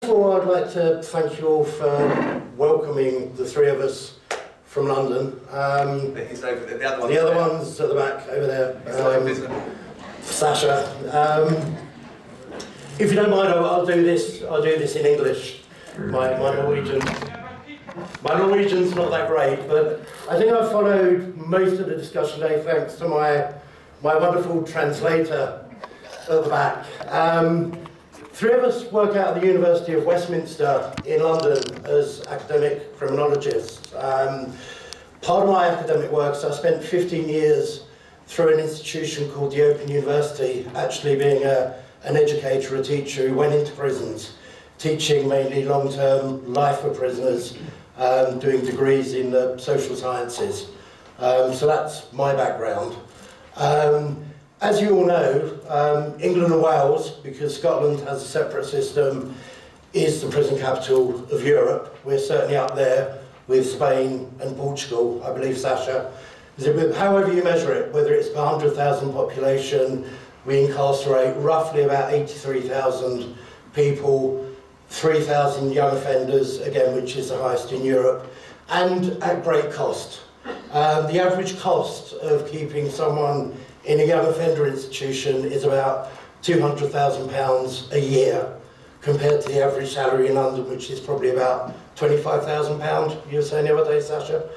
Well, I'd like to thank you all for welcoming the three of us from London. The other one's at the back over there. Sasha. If you don't mind, I'll do this in English. My Norwegian's not that great, but I think I've followed most of the discussion today thanks to my wonderful translator at the back. Three of us work out at the University of Westminster in London as academic criminologists. Part of my academic work, so I spent 15 years through an institution called the Open University, actually being an educator, a teacher who went into prisons, teaching mainly long-term life for prisoners, doing degrees in the social sciences. So that's my background. As you all know, England and Wales, because Scotland has a separate system, is the prison capital of Europe. We're certainly up there with Spain and Portugal, I believe, Sasha. However you measure it, whether it's per 100,000 population, we incarcerate roughly about 83,000 people, 3,000 young offenders, again, which is the highest in Europe, and at great cost. The average cost of keeping someone in a young offender institution is about £200,000 a year, compared to the average salary in London, which is probably about £25,000, you were saying the other day, Sasha.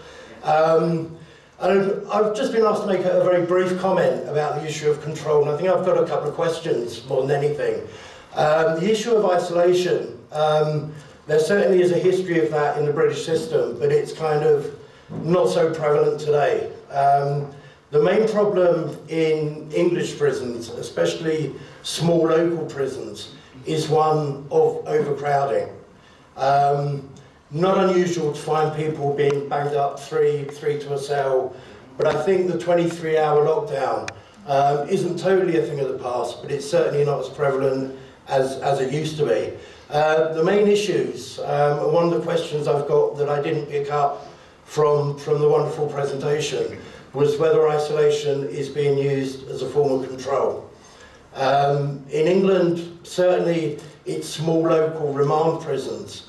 And I've just been asked to make a very brief comment about the issue of control, and I think I've got a couple of questions more than anything. The issue of isolation, there certainly is a history of that in the British system, but it's kind of not so prevalent today. The main problem in English prisons, especially small local prisons, is one of overcrowding. Not unusual to find people being banged up three to a cell, but I think the 23-hour lockdown isn't totally a thing of the past, but it's certainly not as prevalent as it used to be. The main issues, one of the questions I've got that I didn't pick up from the wonderful presentation was whether isolation is being used as a form of control. In England, certainly it's small local remand prisons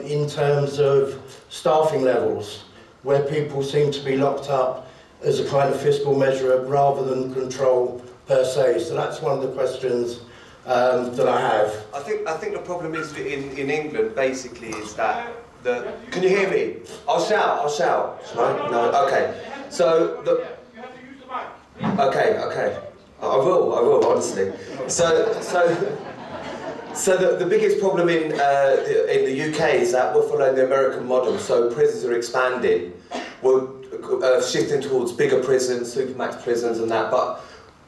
in terms of staffing levels, where people seem to be locked up as a kind of fiscal measure rather than control per se. So that's one of the questions that I have. I think the problem is in England basically is that can you hear me? I'll shout. Right? No, okay. So you have to use the mic. Okay. I will honestly. So the biggest problem in the UK is that we're following the American model. So prisons are expanding. We're shifting towards bigger prisons, supermax prisons, and that. But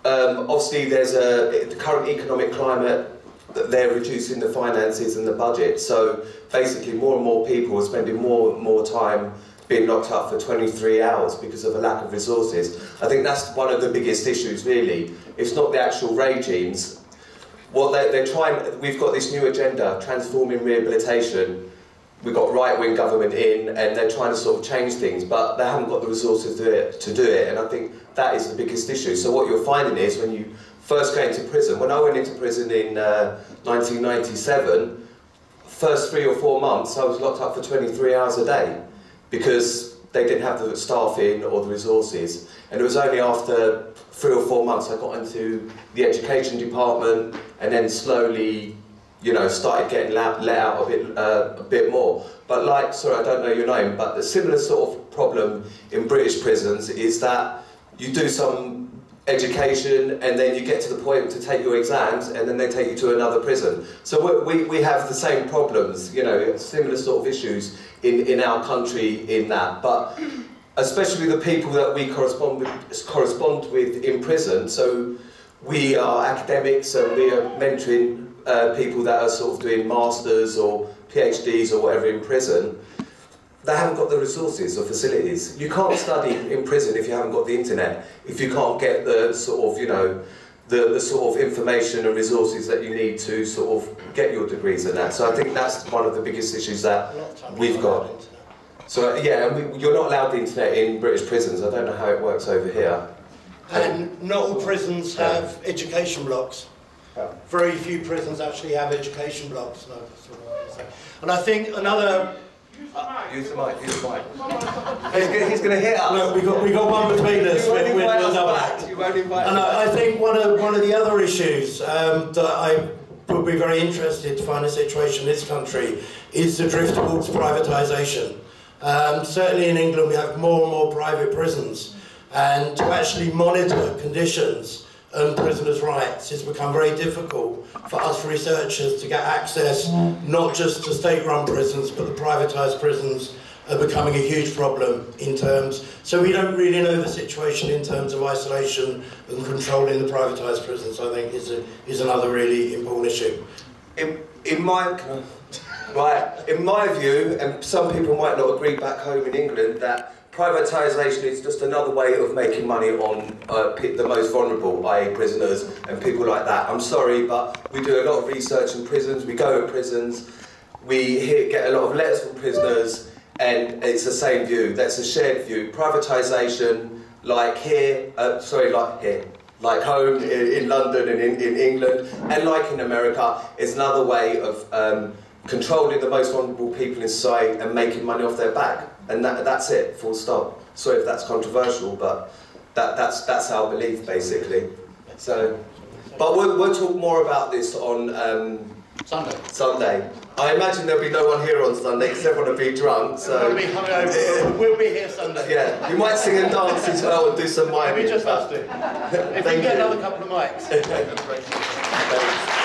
obviously, there's the current economic climate. They're reducing the finances and the budget. So basically, more and more people are spending more time being locked up for 23 hours because of a lack of resources. I think that's one of the biggest issues, really. It's not the actual regimes. What they're trying, we've got this new agenda, transforming rehabilitation. We've got right-wing government in, and they're trying to sort of change things, but they haven't got the resources to do it, and I think that is the biggest issue. So what you're finding is, when you first go into prison, when I went into prison in 1997, first 3 or 4 months, I was locked up for 23 hours a day, because they didn't have the staffing or the resources. And it was only after 3 or 4 months I got into the education department, and then slowly, started getting let out a bit more. But sorry, I don't know your name, but the similar sort of problem in British prisons is that you do some education and then you get to the point to take your exams, and then they take you to another prison. So we have the same problems, similar sort of issues in our country in that. But especially the people that we correspond with in prison, so we are academics and we are mentoring people that are sort of doing masters or PhDs or whatever in prison. They haven't got the resources or facilities. You can't study in prison if you haven't got the internet, if you can't get the sort of, the sort of information and resources that you need to sort of get your degrees and that. So I think that's one of the biggest issues that we've got. So yeah, and you're not allowed the internet in British prisons. I don't know how it works over here. And not all prisons have education blocks. Very few prisons actually have education blocks. No, that's what I was gonna say. And I think another. Use the mic. He's going to hit us. Look, we got one between us. You won't invite us double back. act. You won't invite And us back. I think one of the other issues that I would be very interested to find a situation in this country is the drift towards privatisation. Certainly in England we have more and more private prisons, and to actually monitor conditions and prisoners' rights has become very difficult for us researchers to get access, not just to state-run prisons, but the privatised prisons are becoming a huge problem in terms. So we don't really know the situation in terms of isolation and controlling the privatised prisons, I think is another really important issue. In my view, and some people might not agree back home in England, that privatisation is just another way of making money on the most vulnerable, i.e. prisoners and people like that. I'm sorry, but we do a lot of research in prisons, we go to prisons, we get a lot of letters from prisoners, and it's the same view, that's a shared view. Privatisation, like home in London and in England, and like in America, is another way of controlling the most vulnerable people in society and making money off their back. And that's it, full stop. Sorry if that's controversial, but that's our belief, basically. So, but we'll talk more about this on Sunday. I imagine there'll be no one here on Sunday because everyone will be drunk. So We'll be hungover. We'll be here Sunday. yeah, you might sing and dance as well and do some miming. We just have to. If we get another couple of mics. Thanks.